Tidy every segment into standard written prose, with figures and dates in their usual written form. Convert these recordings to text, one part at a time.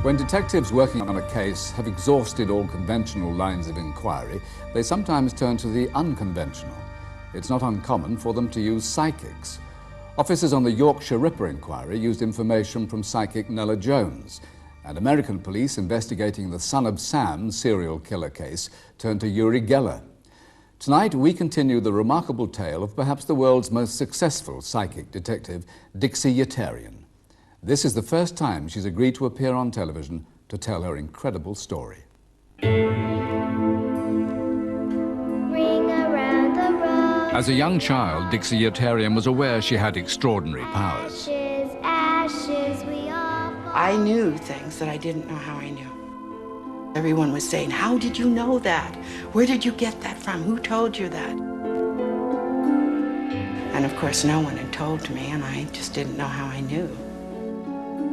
When detectives working on a case have exhausted all conventional lines of inquiry, they sometimes turn to the unconventional. It's not uncommon for them to use psychics. Officers on the Yorkshire Ripper inquiry used information from psychic Nella Jones, and American police investigating the Son of Sam serial killer case turned to Uri Geller. Tonight, we continue the remarkable tale of perhaps the world's most successful psychic detective, Dixie Yetarian. This is the first time she's agreed to appear on television to tell her incredible story. As a young child, Dixie Yetarian was aware she had extraordinary powers. I knew things that I didn't know how I knew. Everyone was saying, "How did you know that? Where did you get that from? Who told you that?" And of course, no one had told me, and I just didn't know how I knew.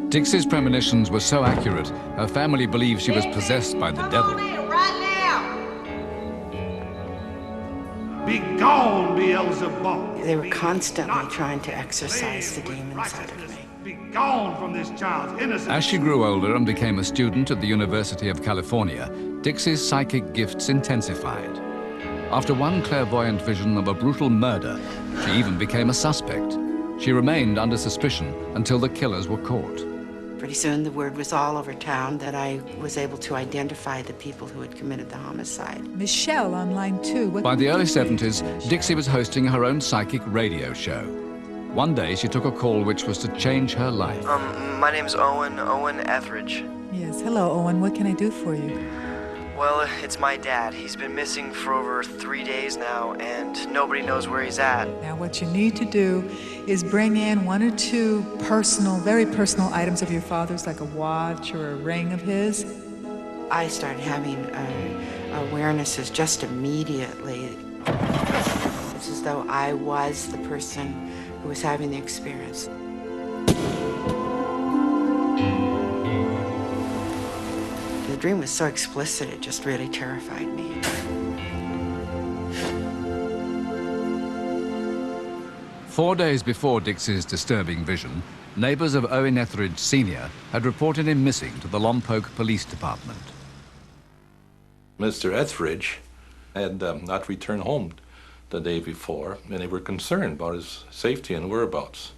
Dixie's premonitions were so accurate, her family believed she was possessed by the devil. Be gone, Beelzebub! They were constantly trying to exorcise the demons out of me. Be gone from this child's innocence! As she grew older and became a student at the University of California, Dixie's psychic gifts intensified. After one clairvoyant vision of a brutal murder, she even became a suspect. She remained under suspicion until the killers were caught. Pretty soon the word was all over town that I was able to identify the people who had committed the homicide. Micheal on line 2. By the early 70s, Dixie was hosting her own psychic radio show. One day she took a call which was to change her life. My name's Owen Etheridge. Yes, hello, Owen. What can I do for you? Well, it's my dad. He's been missing for over 3 days now, and nobody knows where he's at. Now, what you need to do is bring in 1 or 2 personal, very personal items of your father's, like a watch or a ring of his. I started having awarenesses just immediately. It's as though I was the person who was having the experience. The dream was so explicit, it just really terrified me. Four days before Dixie's disturbing vision, neighbours of Owen Etheridge Sr. had reported him missing to the Lompoc Police Department. Mr. Etheridge had not returned home the day before, and they were concerned about his safety and whereabouts.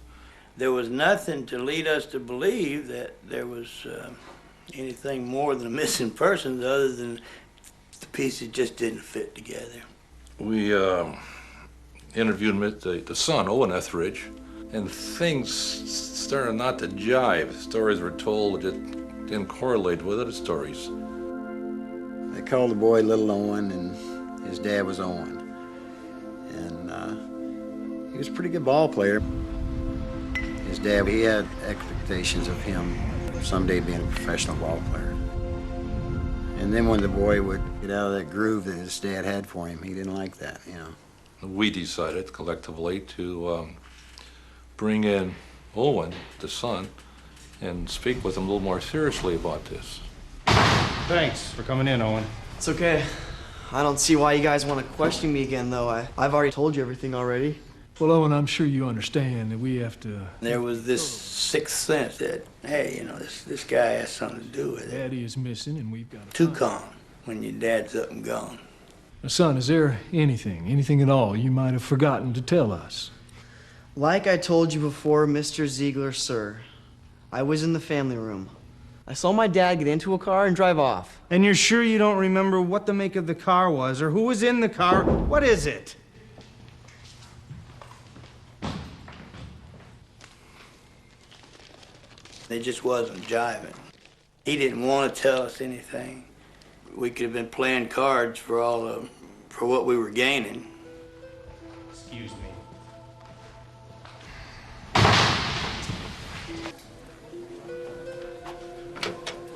There was nothing to lead us to believe that there was anything more than a missing person other than the pieces just didn't fit together. We interviewed the son, Owen Etheridge, and things started not to jive. Stories were told that didn't correlate with other stories. They called the boy Little Owen, and his dad was Owen. And he was a pretty good ball player. His dad, he had expectations of him someday being a professional ball player. And then when the boy would get out of that groove that his dad had for him, he didn't like that, you know. We decided collectively to bring in Owen, the son, and speak with him a little more seriously about this. Thanks for coming in, Owen. It's okay. I don't see why you guys want to question me again, though. I've already told you everything already. Well, Owen, I'm sure you understand that we have to... There was this sixth sense that, hey, you know, this guy has something to do with it. Daddy is missing, and we've got to... Too calm when your dad's up and gone. Now, son, is there anything at all you might have forgotten to tell us? Like I told you before, Mr. Ziegler, sir, I was in the family room. I saw my dad get into a car and drive off. And you're sure you don't remember what the make of the car was or who was in the car? What is it? They just wasn't jiving. He didn't want to tell us anything. We could have been playing cards for what we were gaining. Excuse me.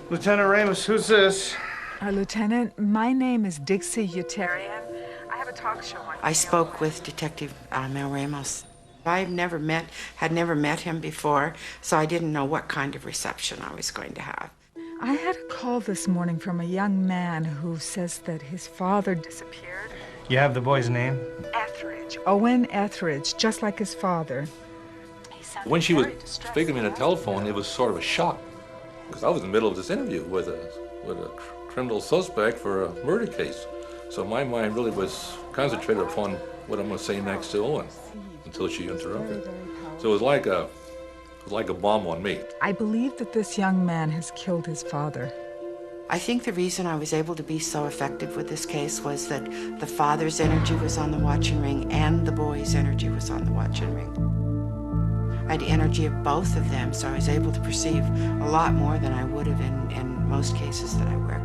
Lieutenant Ramos, who's this? Lieutenant, my name is Dixie Yetarian. I have a talk show on... I spoke with Detective Mel Ramos. Had never met him before, so I didn't know what kind of reception I was going to have. I had a call this morning from a young man who says that his father disappeared. You have the boy's name? Etheridge. Owen Etheridge, just like his father. When she was speaking in the telephone, it was sort of a shock Because I was in the middle of this interview with a criminal suspect for a murder case. So my mind really was concentrated upon what I'm going to say next to Owen until she interrupted. So it was like a bomb on me. I believe that this young man has killed his father. I think the reason I was able to be so effective with this case was that the father's energy was on the watching ring and the boy's energy was on the watching ring. I had energy of both of them, so I was able to perceive a lot more than I would have in most cases that I work.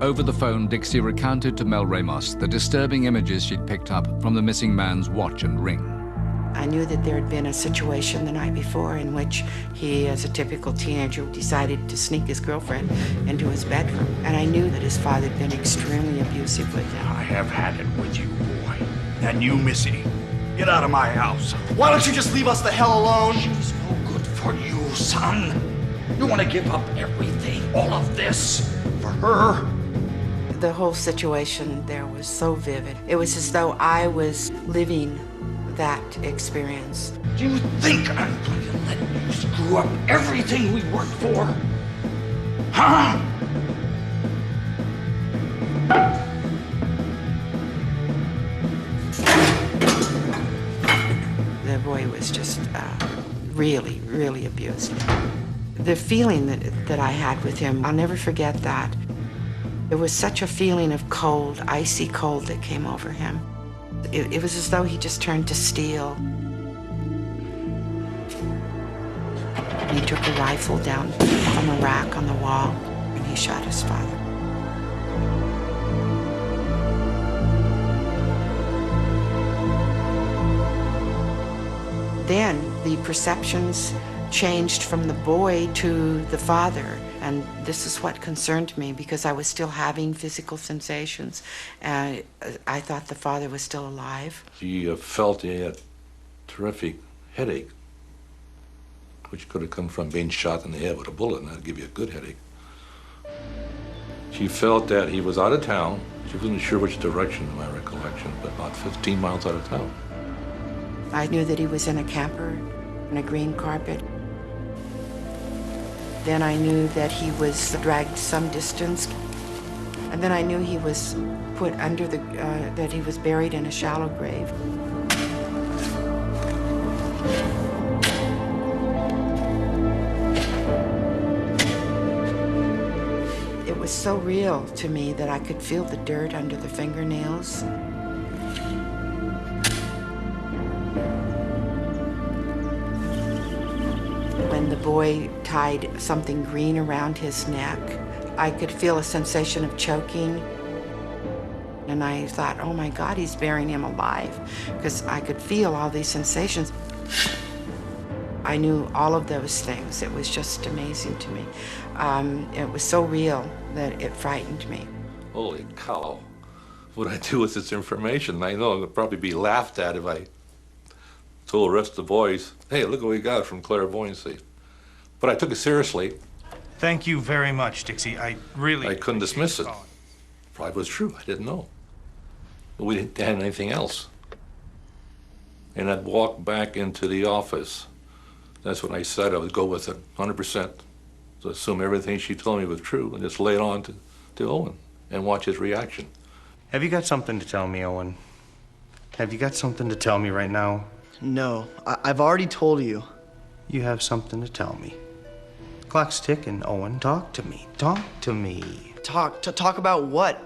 Over the phone, Dixie recounted to Mel Ramos the disturbing images she'd picked up from the missing man's watch and ring. I knew that there had been a situation the night before in which he, as a typical teenager, decided to sneak his girlfriend into his bedroom. And I knew that his father had been extremely abusive with him. I have had it with you, boy. And you, Missy. Get out of my house. Why don't you just leave us the hell alone? She's no good for you, son. You want to give up everything, all of this, for her? The whole situation there was so vivid. It was as though I was living that experience. Do you think I'm going to let you screw up everything we worked for? Huh? The boy was just really, really abused. The feeling that I had with him, I'll never forget that. There was such a feeling of cold, icy cold that came over him. It was as though he just turned to steel. He took a rifle down from a rack on the wall and he shot his father. Then the perceptions changed from the boy to the father. And this is what concerned me because I was still having physical sensations. I thought the father was still alive. She felt he had a terrific headache, which could have come from being shot in the head with a bullet, and that'd give you a good headache. She felt that he was out of town. She wasn't sure which direction, in my recollection, but about 15 miles out of town. I knew that he was in a camper, on a green carpet. Then I knew that he was dragged some distance. And then I knew he was put under that he was buried in a shallow grave. It was so real to me that I could feel the dirt under the fingernails. When the boy tied something green around his neck, I could feel a sensation of choking. And I thought, oh my God, he's burying him alive, because I could feel all these sensations. I knew all of those things. It was just amazing to me. It was so real that it frightened me. Holy cow. What I do with this information, I know I'd probably be laughed at if I told the rest of the boys, hey, look what we got from clairvoyancy. But I took it seriously. Thank you very much, Dixie. I couldn't dismiss it. Probably was true. I didn't know. But we didn't have anything else. And I'd walk back into the office. That's when I said I would go with it 100%. To assume everything she told me was true and just lay it on to Owen and watch his reaction. Have you got something to tell me, Owen? Have you got something to tell me right now? No, I've already told you. You have something to tell me. Clock's ticking, Owen. Talk to me. Talk to me. Talk about what?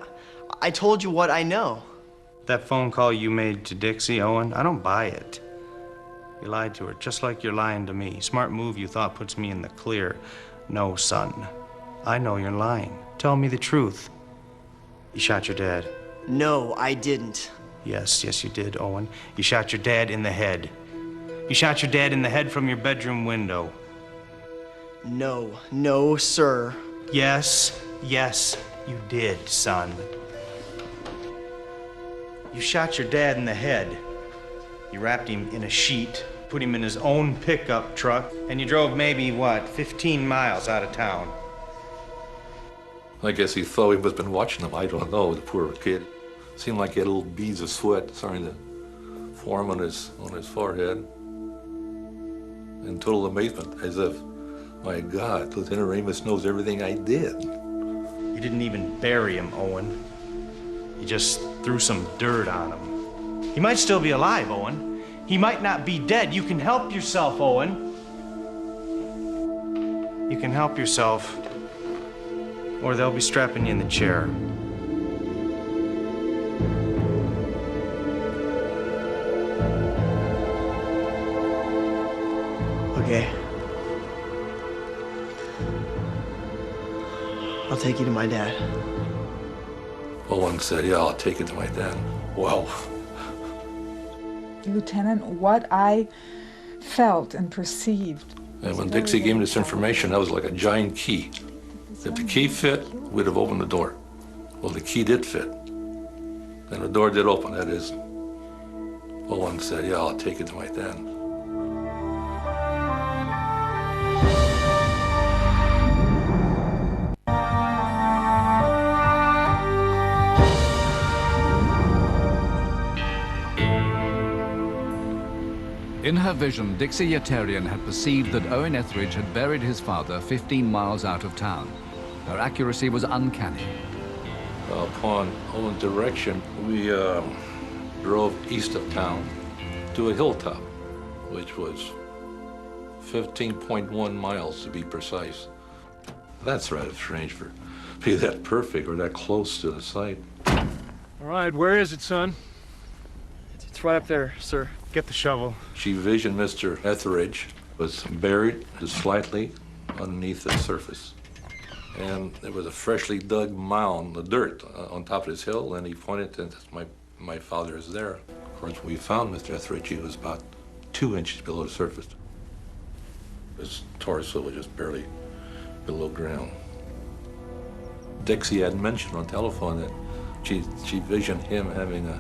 I told you what I know. That phone call you made to Dixie, Owen, I don't buy it. You lied to her just like you're lying to me. Smart move you thought puts me in the clear. No, son. I know you're lying. Tell me the truth. You shot your dad. No, I didn't. Yes, you did, Owen. You shot your dad in the head. You shot your dad in the head from your bedroom window. No, sir. Yes, you did, son. You shot your dad in the head. You wrapped him in a sheet, put him in his own pickup truck, and you drove maybe, 15 miles out of town. I guess he thought we must have been watching him. I don't know, the poor kid. Seemed like he had little beads of sweat starting to form on his forehead. In total amazement, as if My God, Lieutenant Amos knows everything I did. You didn't even bury him, Owen. You just threw some dirt on him. He might still be alive, Owen. He might not be dead. You can help yourself, Owen. You can help yourself, or they'll be strapping you in the chair. Okay. I'll take you to my dad. Owen said, yeah, I'll take it to my dad. Well, Lieutenant, what I felt and perceived. and when Dixie gave me this information, that was like a giant key. If the key fit, we'd have opened the door. Well, the key did fit. And the door did open, that is. Owen said, yeah, I'll take it to my dad. In her vision, Dixie Yetarian had perceived that Owen Etheridge had buried his father 15 miles out of town. Her accuracy was uncanny. Upon Owen's direction, we drove east of town to a hilltop, which was 15.1 miles to be precise. That's rather strange for be that perfect or that close to the site. All right, where is it, son? It's right up there, sir. Get the shovel. She visioned Mr. Etheridge was buried just slightly underneath the surface. And there was a freshly dug mound of dirt on top of this hill, and he pointed and my father is there. Of course, when we found Mr. Etheridge, he was about 2 inches below the surface. His torso was just barely below ground. Dixie had mentioned on telephone that she visioned him having a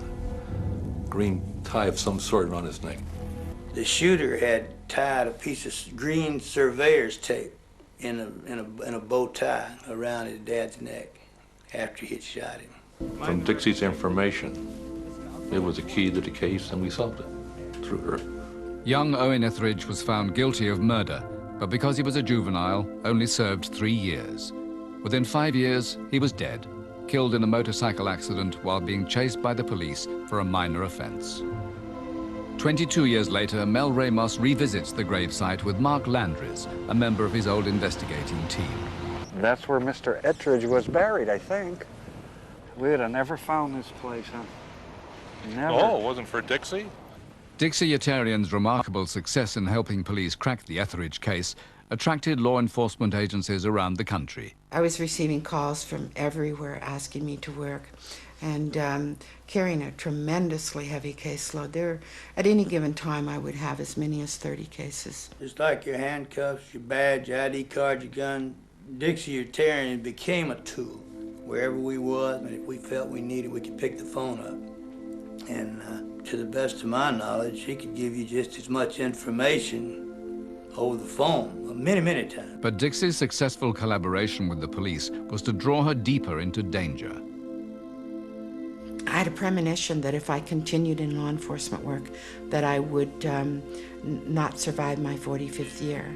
green tie of some sort around his neck. The shooter had tied a piece of green surveyor's tape in a bow tie around his dad's neck after he had shot him. From Dixie's information, it was a key to the case, and we solved it through her. Young Owen Etheridge was found guilty of murder, but because he was a juvenile, only served 3 years. Within 5 years, he was dead, killed in a motorcycle accident while being chased by the police for a minor offense. 22 years later, Mel Ramos revisits the gravesite with Mark Landris, a member of his old investigating team. That's where Mr. Etheridge was buried, I think. We'd have never found this place, huh? Never. Oh, it wasn't for Dixie? Dixie Yetarian's remarkable success in helping police crack the Etheridge case attracted law enforcement agencies around the country. I was receiving calls from everywhere asking me to work and carrying a tremendously heavy caseload. There, at any given time, I would have as many as 30 cases. Just like your handcuffs, your badge, your ID card, your gun, Dixie Yetarian became a tool. Wherever we was, and if we felt we needed, we could pick the phone up. And to the best of my knowledge, she could give you just as much information over the phone, many times. But Dixie's successful collaboration with the police was to draw her deeper into danger. I had a premonition that if I continued in law enforcement work, that I would not survive my 45th year.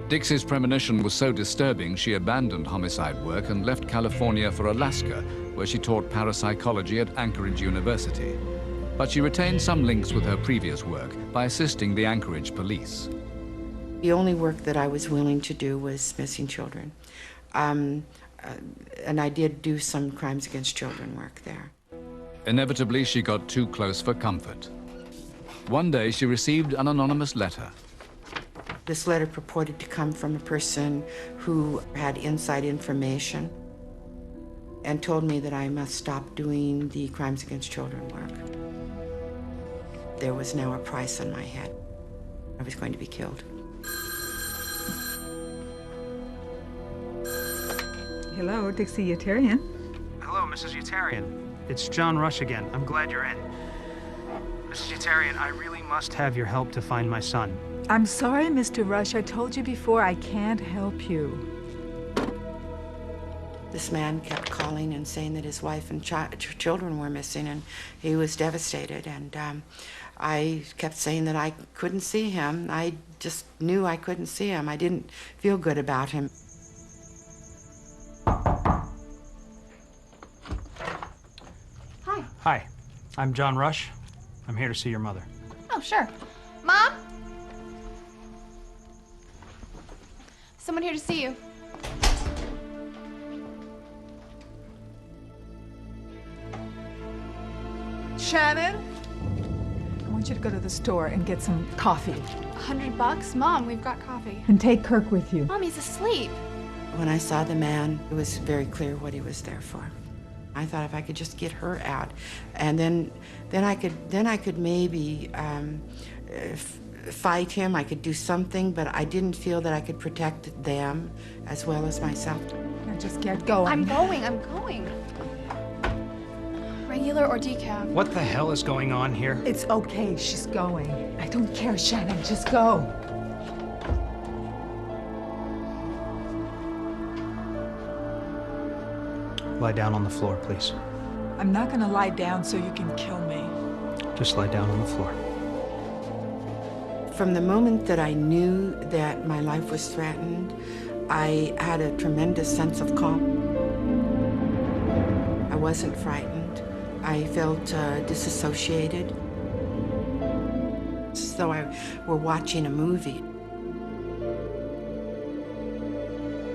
Dixie's premonition was so disturbing, she abandoned homicide work and left California for Alaska, where she taught parapsychology at Anchorage University. But she retained some links with her previous work by assisting the Anchorage police. The only work that I was willing to do was missing children. And I did do some crimes against children work there. Inevitably, she got too close for comfort. One day, she received an anonymous letter. This letter purported to come from a person who had inside information and told me that I must stop doing the crimes against children work. There was now a price on my head. I was going to be killed. Hello, Dixie Yetarian. Hello, Mrs. Yetarian. It's John Rush again. I'm glad you're in. Mrs. Yetarian, I really must have your help to find my son. I'm sorry, Mr. Rush. I told you before I can't help you. This man kept calling and saying that his wife and children were missing, and he was devastated. And I kept saying that I couldn't see him. I just knew I couldn't see him. I didn't feel good about him. Hi. Hi, I'm John Rush. I'm here to see your mother. Oh, sure. Mom? Someone here to see you. Shannon, I want you to go to the store and get some coffee. $100? Mom, we've got coffee. And take Kirk with you. Mom, he's asleep. When I saw the man, it was very clear what he was there for. I thought if I could just get her out, and then I could maybe fight him. I could do something, but I didn't feel that I could protect them as well as myself. Now just get going. I'm going. Regular or decaf? What the hell is going on here? It's okay, she's going. I don't care, Shannon, just go. Lie down on the floor, please. I'm not gonna lie down so you can kill me. Just lie down on the floor. From the moment that I knew that my life was threatened, I had a tremendous sense of calm. I wasn't frightened. I felt disassociated, as though I were watching a movie.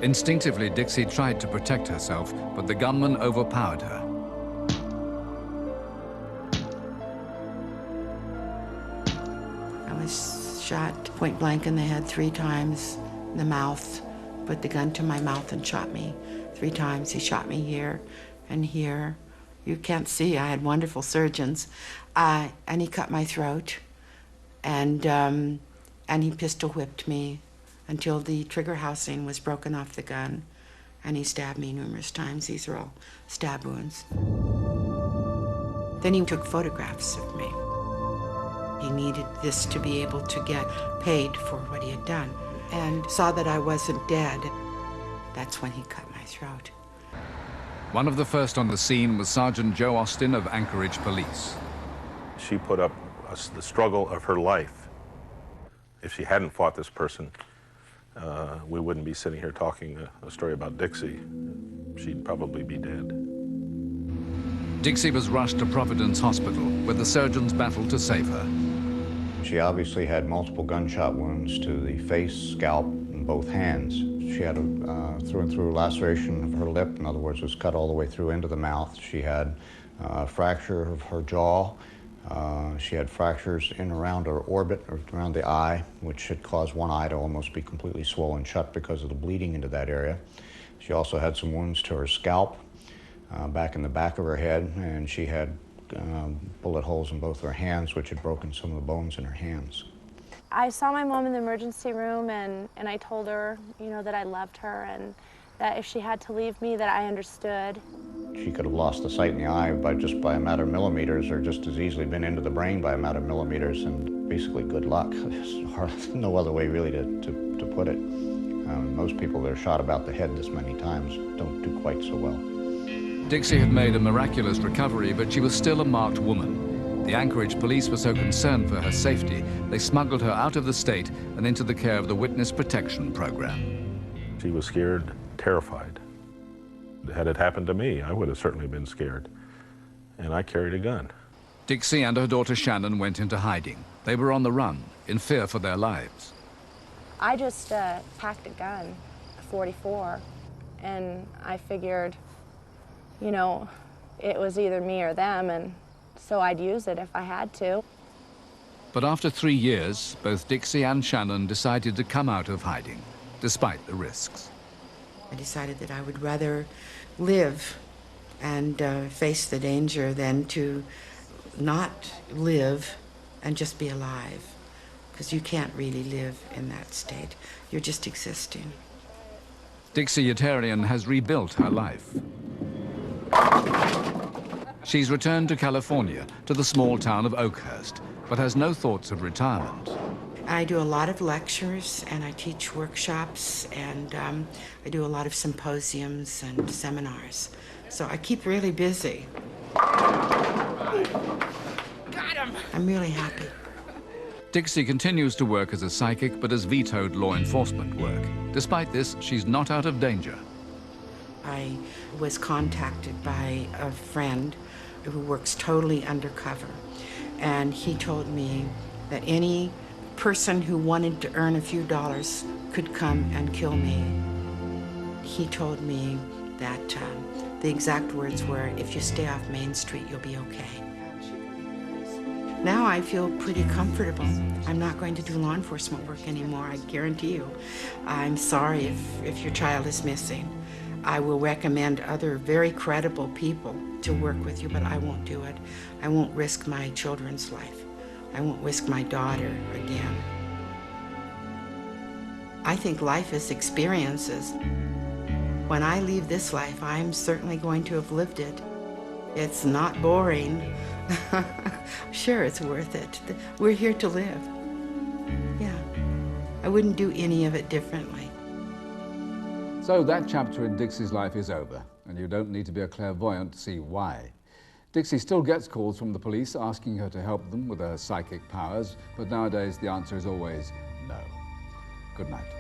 Instinctively, Dixie tried to protect herself, but the gunman overpowered her. I was shot point blank in the head 3 times, in the mouth, put the gun to my mouth and shot me 3 times. He shot me here and here. You can't see, I had wonderful surgeons. And he cut my throat, and he pistol whipped me until the trigger housing was broken off the gun, and he stabbed me numerous times. These are all stab wounds. Then he took photographs of me. He needed this to be able to get paid for what he had done, and saw that I wasn't dead. That's when he cut my throat. One of the first on the scene was Sergeant Joe Austin of Anchorage Police. She put up the struggle of her life. If she hadn't fought this person, we wouldn't be sitting here talking a story about Dixie. She'd probably be dead. Dixie was rushed to Providence Hospital, where the surgeons battled to save her. She obviously had multiple gunshot wounds to the face, scalp, and both hands. She had a through and through laceration of her lip. In other words, it was cut all the way through into the mouth. She had a fracture of her jaw. She had fractures in around her orbit, or around the eye, which had caused one eye to almost be completely swollen shut because of the bleeding into that area. She also had some wounds to her scalp, back in the back of her head, and she had bullet holes in both her hands, which had broken some of the bones in her hands. I saw my mom in the emergency room, and I told her, that I loved her, and that if she had to leave me, that I understood. She could have lost the sight in the eye just by a matter of millimeters, or just as easily been into the brain by a matter of millimeters, and basically good luck. There's no other way really to put it. Most people that are shot about the head this many times don't do quite so well. Dixie had made a miraculous recovery, but she was still a marked woman. The Anchorage police were so concerned for her safety, they smuggled her out of the state and into the care of the Witness Protection Program. She was scared, terrified. Had it happened to me, I would have certainly been scared. And I carried a gun. Dixie and her daughter Shannon went into hiding. They were on the run, in fear for their lives. I just packed a gun, a .44, and I figured, it was either me or them, and so I'd use it if I had to. But after 3 years, both Dixie and Shannon decided to come out of hiding, despite the risks. I decided that I would rather live and face the danger than to not live and just be alive, because you can't really live in that state. You're just existing. Dixie Yetarian has rebuilt her life. She's returned to California, to the small town of Oakhurst, but has no thoughts of retirement. I do a lot of lectures, and I teach workshops, and I do a lot of symposiums and seminars. So I keep really busy. Got him! I'm really happy. Dixie continues to work as a psychic, but has vetoed law enforcement work. Despite this, she's not out of danger. I was contacted by a friend who works totally undercover, and he told me that any person who wanted to earn a few dollars could come and kill me. He told me that the exact words were, "If you stay off Main Street, you'll be okay." Now I feel pretty comfortable. I'm not going to do law enforcement work anymore, I guarantee you. I'm sorry if your child is missing. I will recommend other very credible people to work with you, but I won't do it. I won't risk my children's life. I won't risk my daughter again. I think life is experiences. When I leave this life, I'm certainly going to have lived it. It's not boring. Sure, it's worth it. We're here to live. Yeah. I wouldn't do any of it differently. So that chapter in Dixie's life is over, and you don't need to be a clairvoyant to see why. Dixie still gets calls from the police asking her to help them with her psychic powers, but nowadays the answer is always no. Good night.